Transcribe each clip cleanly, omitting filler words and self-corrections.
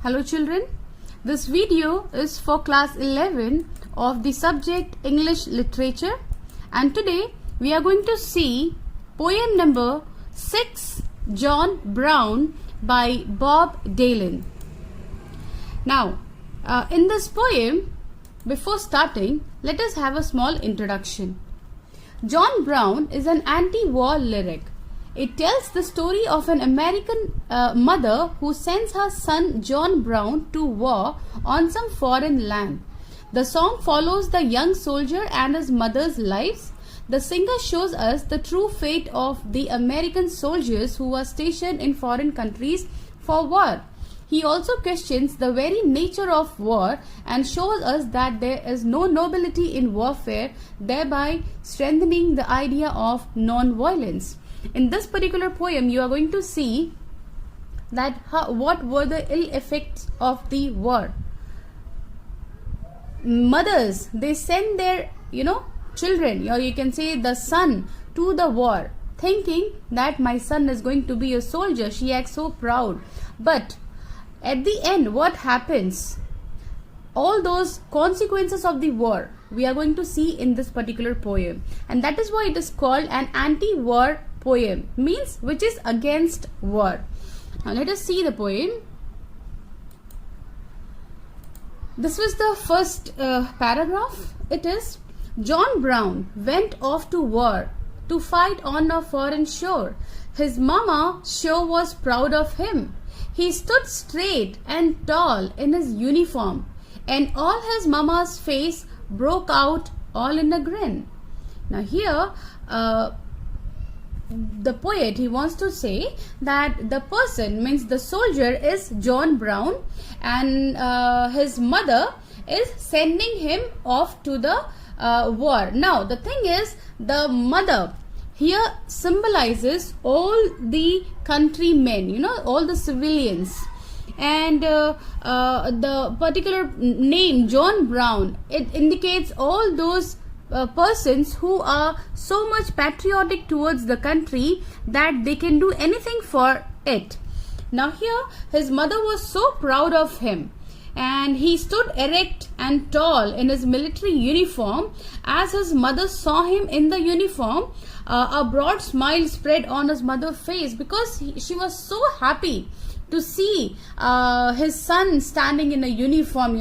Hello children, this video is for class 11 of the subject English Literature, and today we are going to see poem number 6, John Brown by Bob Dylan. Now in this poem, before starting, let us have a small introduction. John Brown is an anti-war lyric. It tells the story of an American mother who sends her son John Brown to war on some foreign land. The song follows the young soldier and his mother's lives. The singer shows us the true fate of the American soldiers who were stationed in foreign countries for war. He also questions the very nature of war and shows us that there is no nobility in warfare, thereby strengthening the idea of non-violence. In this particular poem, you are going to see that what were the ill effects of the war. Mothers, they send their children, or you can say the son, to the war, thinking that my son is going to be a soldier. She acts so proud. But at the end, what happens? All those consequences of the war we are going to see in this particular poem, and that is why it is called an anti-war poem, means which is against war. Now let us see the poem. This was the first paragraph. It is, John Brown went off to war to fight on a foreign shore. His mama sure was proud of him. He stood straight and tall in his uniform, and all his mama's face broke out all in a grin. Now here the poet, he wants to say that the person, means the soldier, is John Brown, and his mother is sending him off to the war. Now the thing is, the mother here symbolizes all the countrymen, all the civilians, and the particular name John Brown, it indicates all those persons who are so much patriotic towards the country that they can do anything for it. Now here, his mother was so proud of him, and he stood erect and tall in his military uniform. As his mother saw him in the uniform, a broad smile spread on his mother's face, because she was so happy to see his son standing in a uniform.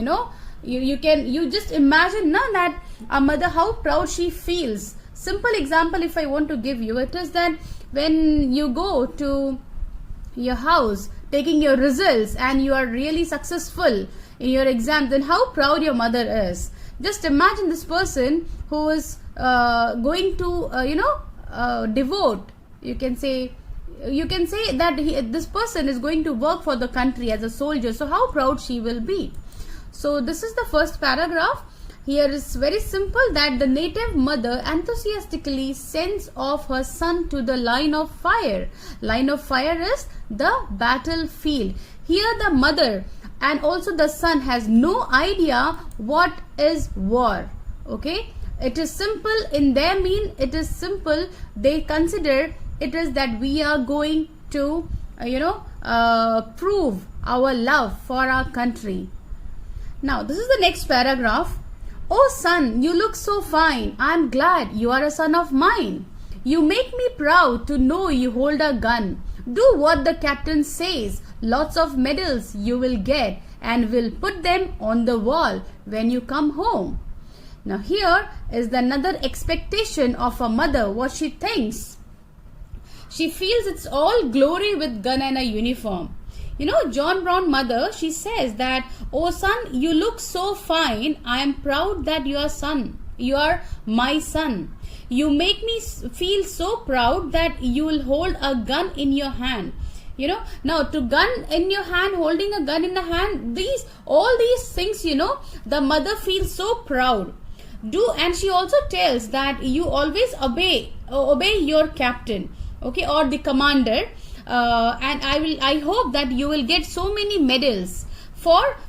You just imagine that a mother, how proud she feels. Simple example if I want to give you, it is that when you go to your house taking your results and you are really successful in your exam, then how proud your mother is. Just imagine this person who is going to devote, you can say that this person is going to work for the country as a soldier, so how proud she will be. So this is the first paragraph. Here is very simple, that the native mother enthusiastically sends off her son to the line of fire. Line of fire is the battlefield. Here the mother and also the son has no idea what is war. Okay, it is simple in their mean. It is simple. They consider it is that we are going to prove our love for our country. Now this is the next paragraph. Oh son, you look so fine. I am glad you are a son of mine. You make me proud to know you hold a gun. Do what the captain says. Lots of medals you will get, and will put them on the wall when you come home. Now here is another expectation of a mother, what she thinks. She feels it's all glory with gun and a uniform. John Brown mother, she says that, oh son, you look so fine. I am proud that you are my son. You make me feel so proud that you will hold a gun in your hand. Now to gun in your hand, holding a gun in the hand, all these things, the mother feels so proud. And she also tells that you always obey your captain, okay, or the commander. And I hope that you will get so many medals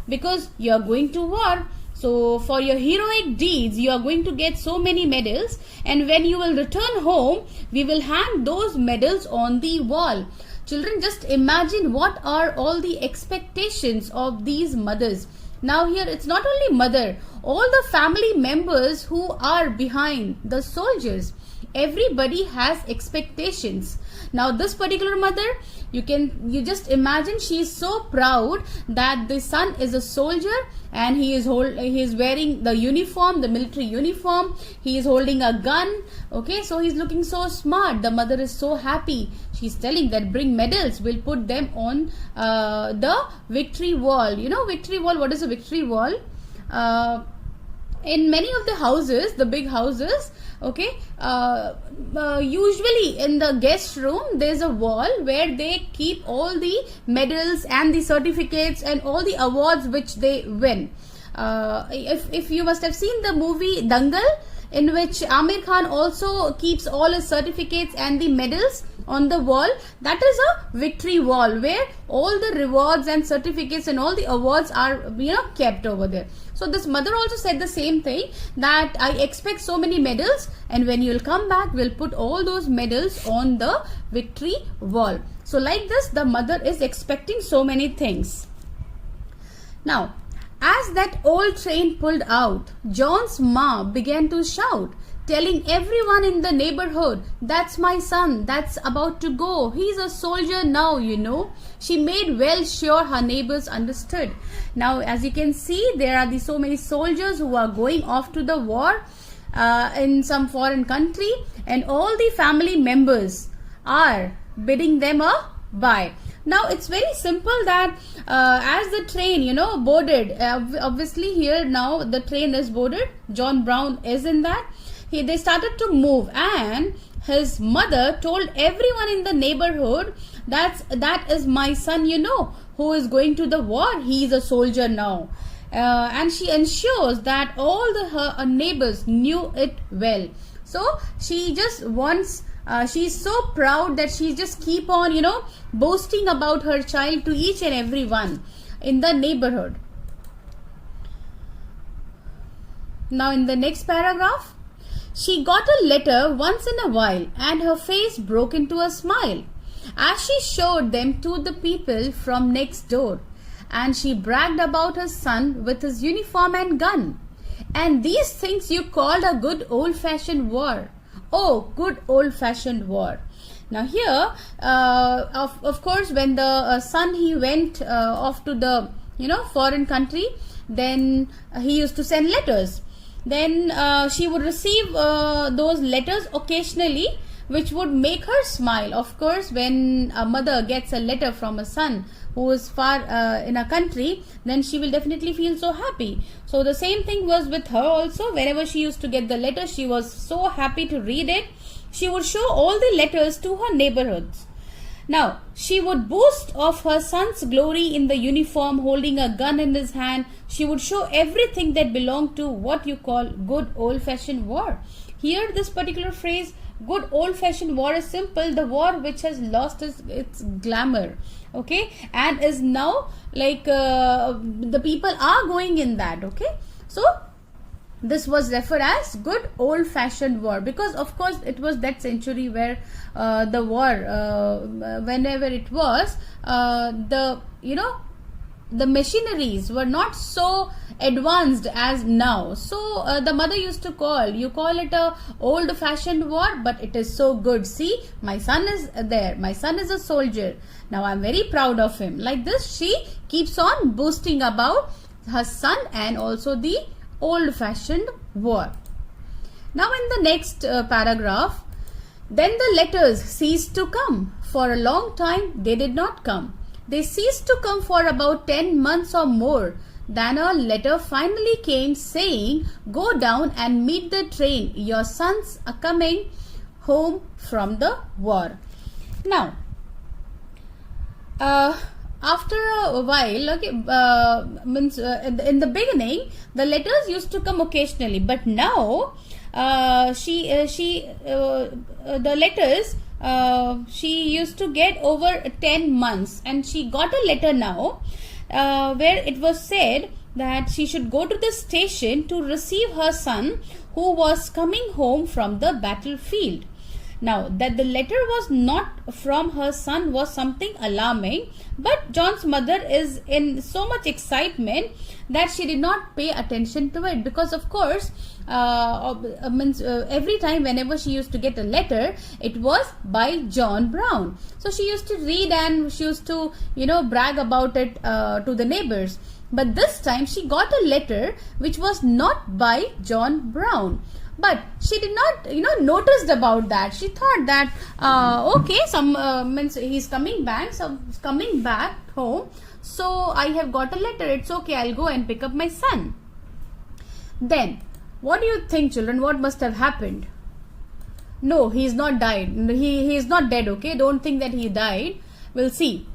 because you are going to war. So for your heroic deeds, you are going to get so many medals, and when you will return home, we will hang those medals on the wall. Children, just imagine what are all the expectations of these mothers. Now here it's not only mother, all the family members who are behind the soldiers. Everybody has expectations. Now this particular mother, you just imagine, she is so proud that the son is a soldier and he is wearing the uniform, the military uniform. He is holding a gun. Okay, so he's looking so smart. The mother is so happy. She's telling that bring medals, we'll put them on the victory wall. You know victory wall, what is a victory wall? In many of the houses, the big houses, okay, usually in the guest room there's a wall where they keep all the medals and the certificates and all the awards which they win. If you must have seen the movie Dangal, in which Amir Khan also keeps all his certificates and the medals on the wall, that is a victory wall where all the rewards and certificates and all the awards are kept over there. So this mother also said the same thing, that I expect so many medals, and when you'll come back, we'll put all those medals on the victory wall. So like this, the mother is expecting so many things. Now, as that old train pulled out, John's ma began to shout, telling everyone in the neighborhood, that's my son, that's about to go. He's a soldier now, She made well sure her neighbors understood. Now, as you can see, there are so many soldiers who are going off to the war in some foreign country, and all the family members are bidding them a bye. Now, it's very simple that as the train, boarded, obviously here now the train is boarded, John Brown is in that. They started to move, and his mother told everyone in the neighborhood that is my son, who is going to the war. He is a soldier now. And she ensures that all her neighbors knew it well. So she just wants, she's so proud that she just keep on, boasting about her child to each and every one in the neighborhood. Now in the next paragraph, she got a letter once in a while, and her face broke into a smile as she showed them to the people from next door. And she bragged about her son with his uniform and gun. And these things you called a good old-fashioned war. Oh, good old-fashioned war. Now here, of course, when the son, he went off to the foreign country, then he used to send letters. Then she would receive those letters occasionally, which would make her smile. Of course, when a mother gets a letter from a son who is far in a country, then she will definitely feel so happy. So the same thing was with her also. Whenever she used to get the letter, she was so happy to read it. She would show all the letters to her neighborhoods. Now, she would boast of her son's glory in the uniform, holding a gun in his hand. She would show everything that belonged to what you call good old-fashioned war. Here, this particular phrase, good old-fashioned war, is simple. The war which has lost its glamour, okay, and is now like the people are going in that, okay. So this was referred as good old-fashioned war, because of course it was that century where the war, whenever it was, the machineries were not so advanced as now. So the mother used to you call it a old-fashioned war, but it is so good. See, my son is there. My son is a soldier. Now I'm very proud of him. Like this, she keeps on boasting about her son and also the old-fashioned war. Now in the next paragraph, then the letters ceased to come. For a long time they did not come. They ceased to come for about 10 months or more. Then a letter finally came saying, go down and meet the train. Your sons are coming home from the war. Now, after a while, okay, in the beginning, the letters used to come occasionally, but now the letters she used to get over 10 months, and she got a letter now where it was said that she should go to the station to receive her son who was coming home from the battlefield. Now, that the letter was not from her son was something alarming, but John's mother is in so much excitement that she did not pay attention to it, because of course every time whenever she used to get a letter, it was by John Brown. So she used to read and she used to brag about it to the neighbors. But this time she got a letter which was not by John Brown. But she did not, noticed about that. She thought that, okay, means he's coming back, so he's coming back home. So I have got a letter. It's okay. I'll go and pick up my son. Then, what do you think, children? What must have happened? No, he's not died. He is not dead. Okay, don't think that he died. We'll see.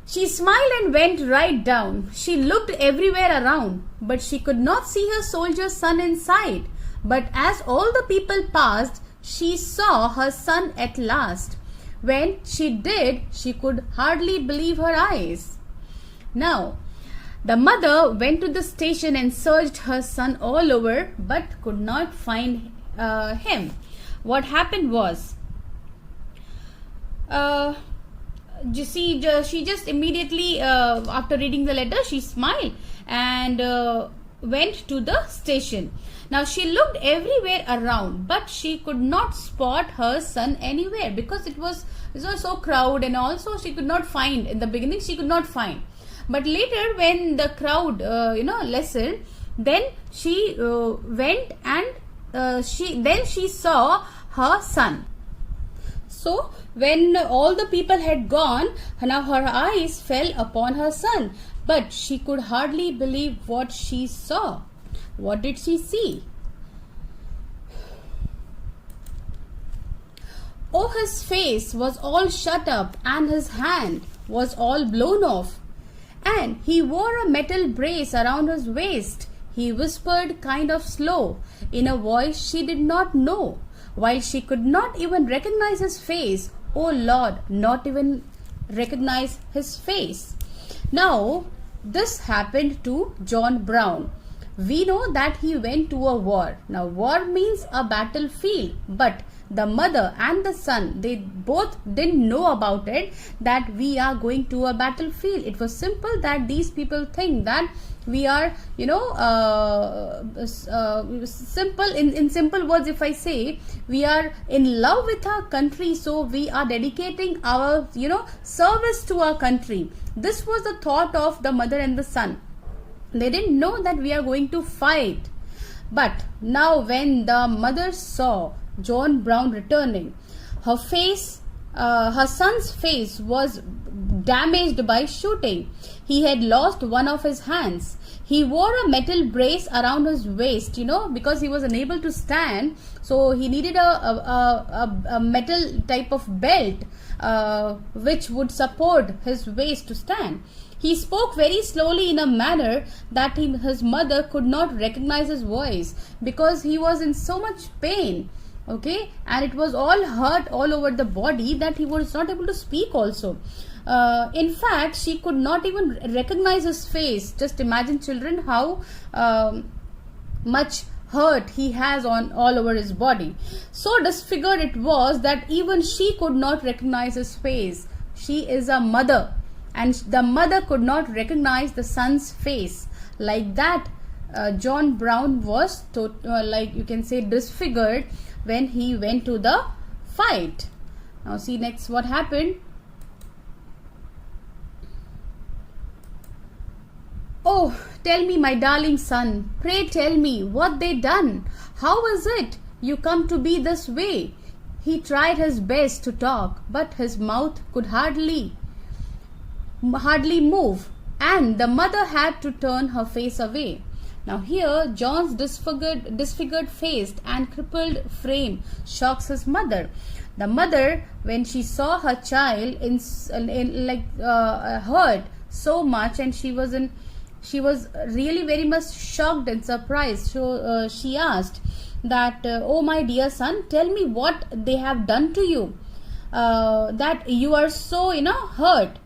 She smiled and went right down. She looked everywhere around, but she could not see her soldier's son in sight. But as all the people passed, she saw her son at last. When she did, she could hardly believe her eyes. Now, the mother went to the station and searched her son all over, but could not find him. What happened was, she just immediately, after reading the letter, she smiled and went to the station. Now she looked everywhere around, but she could not spot her son anywhere, because it was so crowded, and also she could not find. In the beginning she could not find, but later when the crowd lessened, then she went and she saw her son. So when all the people had gone, now her eyes fell upon her son, but she could hardly believe what she saw. What did she see? Oh, his face was all shut up and his hand was all blown off. And he wore a metal brace around his waist. He whispered kind of slow in a voice she did not know, while she could not even recognize his face. Oh Lord, not even recognize his face. Now, this happened to John Brown. We know that he went to a war. Now, war means a battlefield, but the mother and the son, they both didn't know about it, that we are going to a battlefield. It was simple that these people think that we are, simple, in simple words, if I say, we are in love with our country, so we are dedicating our, service to our country. This was the thought of the mother and the son. They didn't know that we are going to fight. But now when the mother saw John Brown returning, her son's face was damaged by shooting. He had lost one of his hands. He wore a metal brace around his waist, because he was unable to stand. So he needed a metal type of belt which would support his waist to stand. He spoke very slowly in a manner that his mother could not recognize his voice, because he was in so much pain. Okay, and it was all hurt all over the body that he was not able to speak also. In fact, she could not even recognize his face. Just imagine, children, how much hurt he has on all over his body. So disfigured it was that even she could not recognize his face. She is a mother, and the mother could not recognize the son's face. Like that, John Brown was like you can say disfigured when he went to the fight. Now see next what happened. Oh, tell me, my darling son, pray tell me what they done. How is it you come to be this way? He tried his best to talk, but his mouth could hardly move, and the mother had to turn her face away. Now here, John's disfigured face and crippled frame shocks his mother. The mother, when she saw her child hurt so much, and she was really very much shocked and surprised. So she asked that, oh my dear son, tell me what they have done to you, that you are so hurt.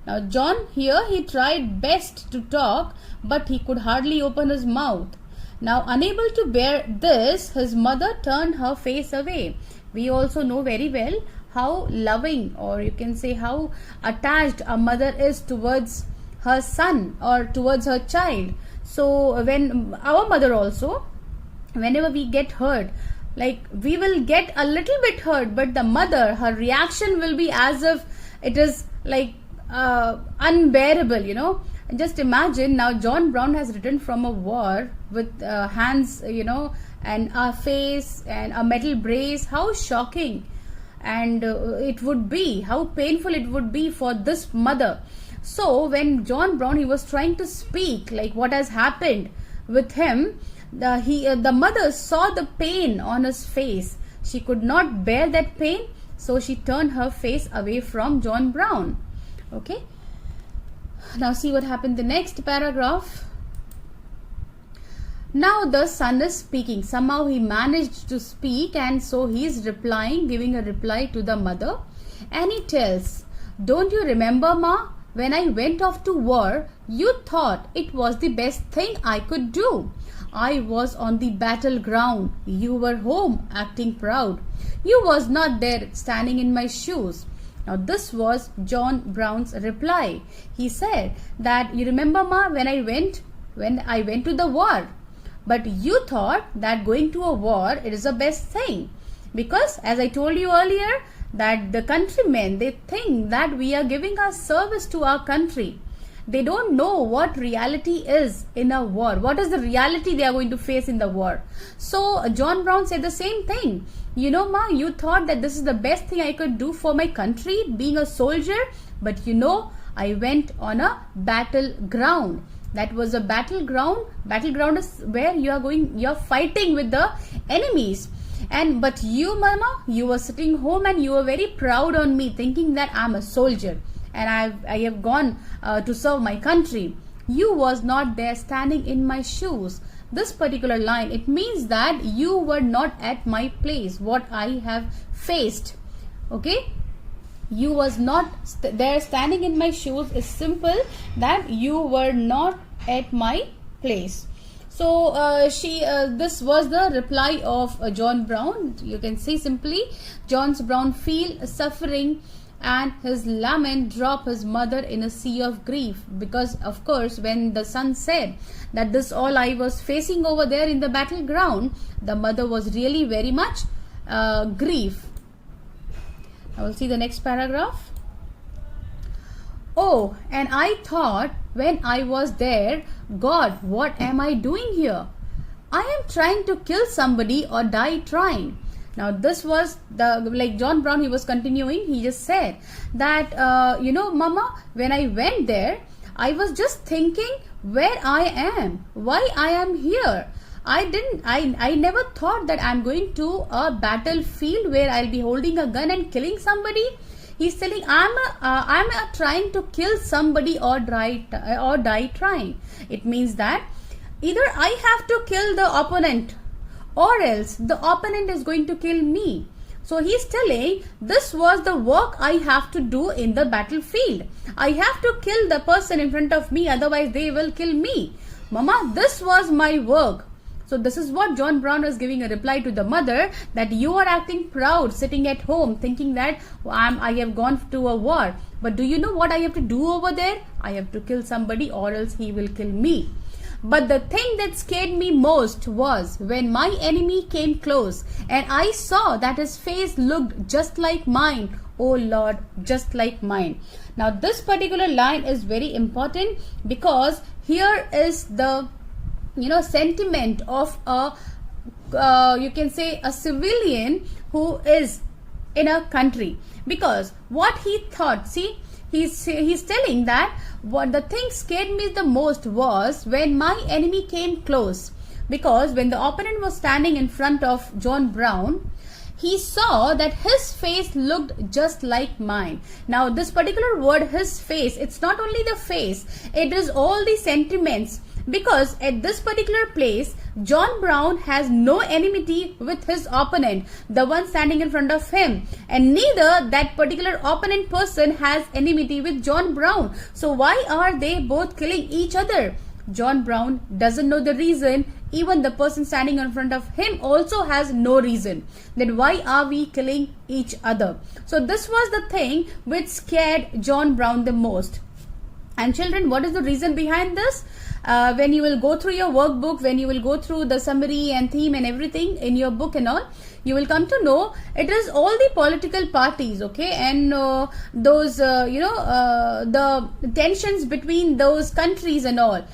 Now John here, he tried best to talk, but he could hardly open his mouth. Now unable to bear this, his mother turned her face away. we also know very well how loving, or you can say how attached a mother is towards her son or towards her child. So when our mother also, whenever we get hurt, like we will get a little bit hurt, but the mother, her reaction will be as if it is like unbearable, you know. And just imagine now, John Brown has returned from a war with hands, you know, and a face and a metal brace. How shocking and it would be, how painful it would be for this mother. So when John Brown, he was trying to speak like what has happened with him, the mother saw the pain on his face. She could not bear that pain, so she turned her face away from John Brown. Okay, now see what happened the next paragraph. Now the son is speaking. Somehow he managed to speak, and so he is replying, giving a reply to the mother. And he tells, "Don't you remember, Ma? When I went off to war, you thought it was the best thing I could do. I was on the battleground. You were home, acting proud. You was not there, standing in my shoes." Now this was John Brown's reply. He said that, "You remember, Ma, when I went to the war, but you thought that going to a war, it is the best thing, because as I told you earlier, that the countrymen, they think that we are giving our service to our country. They don't know what reality is in a war. What is the reality they are going to face in the war?" So John Brown said the same thing. "You know, Ma, you thought that this is the best thing I could do for my country, being a soldier, but you know, I went on a battleground." That was a battleground. Battleground is where you're fighting with the enemies. But you, Mama, you were sitting home and you were very proud on me, thinking that I'm a soldier and I have gone to serve my country. You was not there, standing in my shoes. This particular line, it means that you were not at my place, what I have faced. Okay, you was not there standing in my shoes is simple, that you were not at my place. So this was the reply of John Brown. You can see simply, John Brown feel suffering and his lament drop his mother in a sea of grief, because of course when the son said that this all I was facing over there in the battleground, the mother was really very much grief. I will see the next paragraph. "Oh, and I thought when I was there, God, what am I doing here? I am trying to kill somebody or die trying." Now this was like John Brown, he was continuing. He just said that, "You know, Mama, when I went there, I was just thinking where I am, why I am here. I never thought that I'm going to a battlefield where I'll be holding a gun and killing somebody." He's telling, I'm trying to kill somebody or die trying. It means that either I have to kill the opponent, or else the opponent is going to kill me. So he's telling, this was the work I have to do in the battlefield. I have to kill the person in front of me, otherwise they will kill me. Mama, this was my work. So this is what John Brown was giving a reply to the mother, that you are acting proud, sitting at home, thinking that I have gone to a war. But do you know what I have to do over there? I have to kill somebody, or else he will kill me. But the thing that scared me most was when my enemy came close and I saw that his face looked just like mine. Oh Lord, just like mine. Now this particular line is very important, because here is the sentiment of you can say a civilian who is in a country. Because what he thought, see, he's telling that what the thing scared me the most was when my enemy came close. Because when the opponent was standing in front of John Brown, he saw that his face looked just like mine. Now this particular word, his face, it's not only the face, it is all the sentiments. Because at this particular place, John Brown has no enmity with his opponent, the one standing in front of him. And neither that particular opponent person has enmity with John Brown. So why are they both killing each other? John Brown doesn't know the reason. even the person standing in front of him also has no reason. Then why are we killing each other? So this was the thing which scared John Brown the most. And children, what is the reason behind this? When you will go through your workbook, when you will go through the summary and theme and everything in your book and all, you will come to know it is all the political parties, okay, and those the tensions between those countries and all,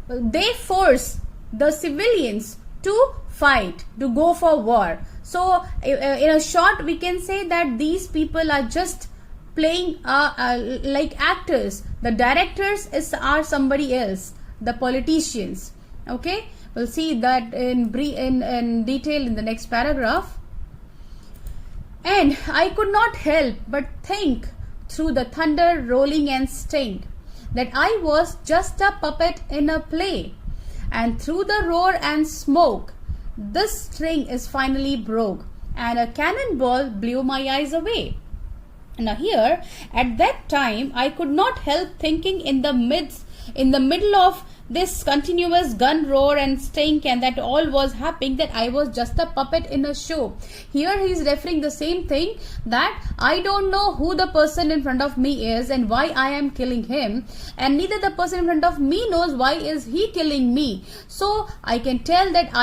they force the civilians to fight, to go for war. So in a short, we can say that these people are just playing like actors. The directors are somebody else, the politicians. Okay, we'll see that in detail in the next paragraph. And I could not help but think through the thunder rolling and sting that I was just a puppet in a play, and through the roar and smoke this string is finally broke, and a cannonball blew my eyes away. Now here, at that time, I could not help thinking in the middle of this continuous gun roar and stink, and that all was happening, that I was just a puppet in a show. Here he is referring the same thing, that I don't know who the person in front of me is and why I am killing him, and neither the person in front of me knows why is he killing me. So I can tell that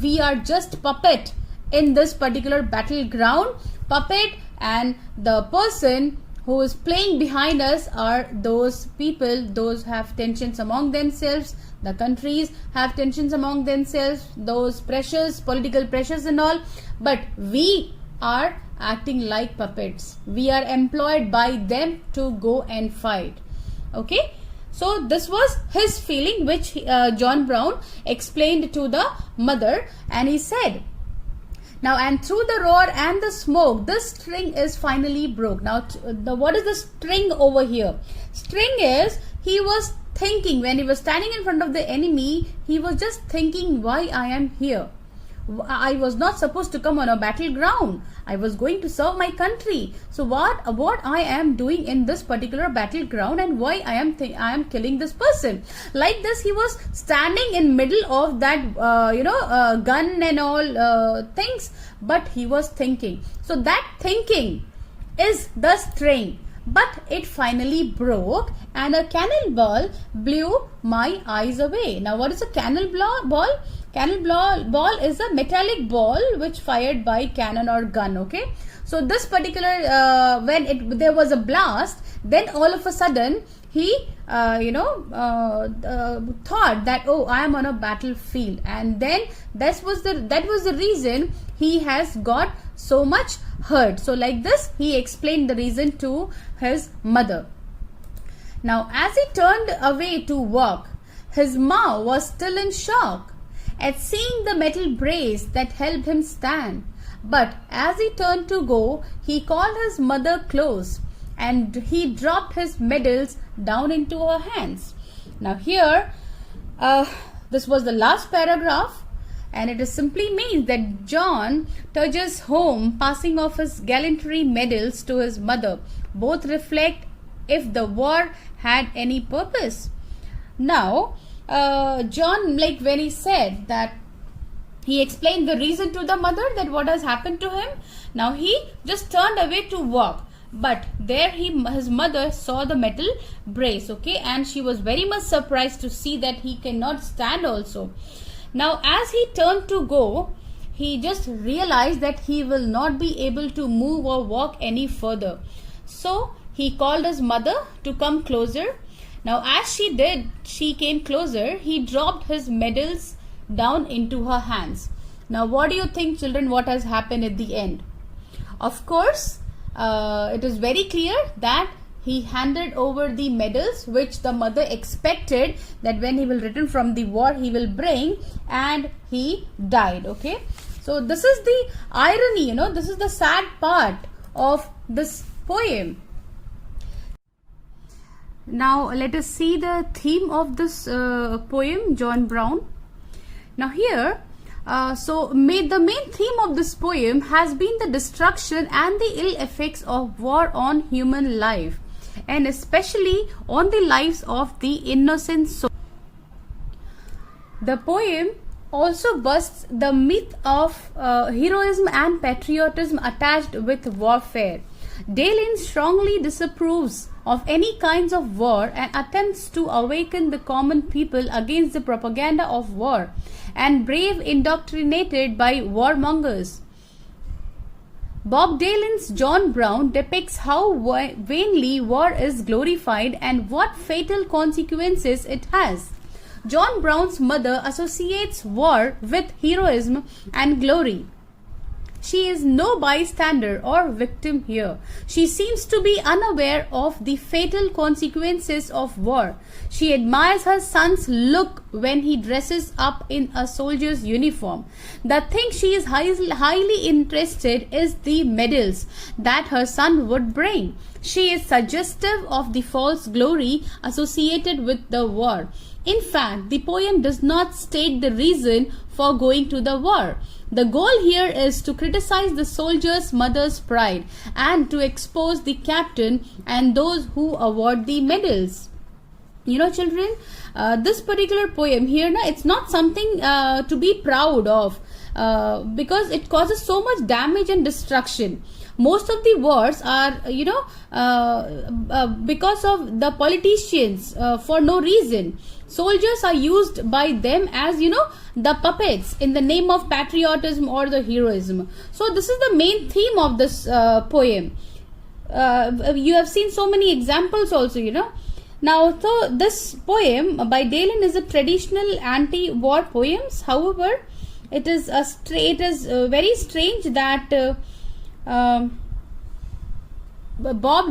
we are just puppet in this particular battleground, puppet, and the person who is playing behind us are those people, those have tensions among themselves, the countries have tensions among themselves, those pressures, political pressures and all, but we are acting like puppets. We are employed by them to go and fight. Okay, so this was his feeling which John Brown explained to the mother, and he said, now, and through the roar and the smoke, this string is finally broke. Now, what is the string over here? String is, he was thinking, when he was standing in front of the enemy, he was just thinking, why I am here. I was not supposed to come on a battleground. I was going to serve my country. So what I am doing in this particular battleground, and why I am killing this person. Like this, he was standing in middle of that gun and all things, but he was thinking. So that thinking is the string. But it finally broke, and a cannonball blew my eyes away. Now, what is a cannonball? Cannonball is a metallic ball which fired by cannon or gun. Okay, so this particular there was a blast, then all of a sudden he thought that, oh, I am on a battlefield, and then that was the reason he has got so much hurt. So like this, he explained the reason to his mother. Now, as he turned away to walk, his ma was still in shock at seeing the metal brace that helped him stand. But as he turned to go, he called his mother close, and he dropped his medals down into her hands. Now here, this was the last paragraph, and it simply means that John trudges home, passing off his gallantry medals to his mother. Both reflect if the war had any purpose. Now, John, like when he said that, he explained the reason to the mother that what has happened to him. Now he just turned away to walk, but there his mother saw the metal brace, okay, and she was very much surprised to see that he cannot stand also. Now as he turned to go, he just realized that he will not be able to move or walk any further. So he called his mother to come closer. Now as she did, she came closer, he dropped his medals down into her hands. Now what do you think, children, what has happened at the end? Of course, it is very clear that he handed over the medals which the mother expected that when he will return from the war he will bring, and he died. Okay, so this is the irony, this is the sad part of this poem. Now let us see the theme of this poem, John Brown. Now here, the main theme of this poem has been the destruction and the ill effects of war on human life, and especially on the lives of the innocent souls. The poem also busts the myth of heroism and patriotism attached with warfare. Dalen strongly disapproves of any kinds of war and attempts to awaken the common people against the propaganda of war and brave indoctrinated by warmongers. Bob Dylan's John Brown depicts how vainly war is glorified and what fatal consequences it has. John Brown's mother associates war with heroism and glory. She is no bystander or victim here. She seems to be unaware of the fatal consequences of war. She admires her son's look when he dresses up in a soldier's uniform. The thing she is highly interested in is the medals that her son would bring. She is suggestive of the false glory associated with the war. In fact, the poem does not state the reason for going to the war. The goal here is to criticize the soldier's mother's pride and to expose the captain and those who award the medals. You know, children, this particular poem here, it's not something to be proud of because it causes so much damage and destruction. Most of the wars are, because of the politicians for no reason. Soldiers are used by them as, the puppets in the name of patriotism or the heroism. So this is the main theme of this poem. You have seen so many examples also, Now, so this poem by Dalen is a traditional anti-war poems. However, it is very strange that Bob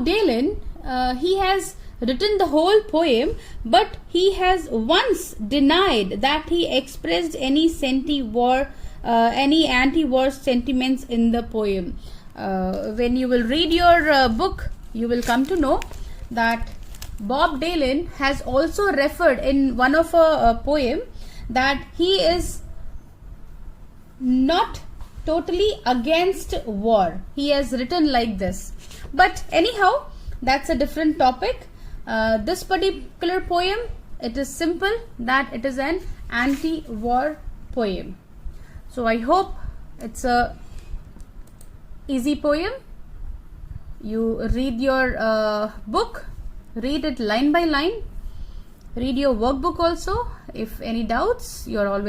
Dylan he has written the whole poem, but he has once denied that he expressed any anti-war sentiments in the poem. When you will read your book, you will come to know that Bob Dylan has also referred in one of a poem that he is not totally against war. He has written like this. But anyhow, that's a different topic. This particular poem, it is simple that it is an anti-war poem. So I hope it's a easy poem. You read your book, read it line by line, read your workbook also. If any doubts, you are always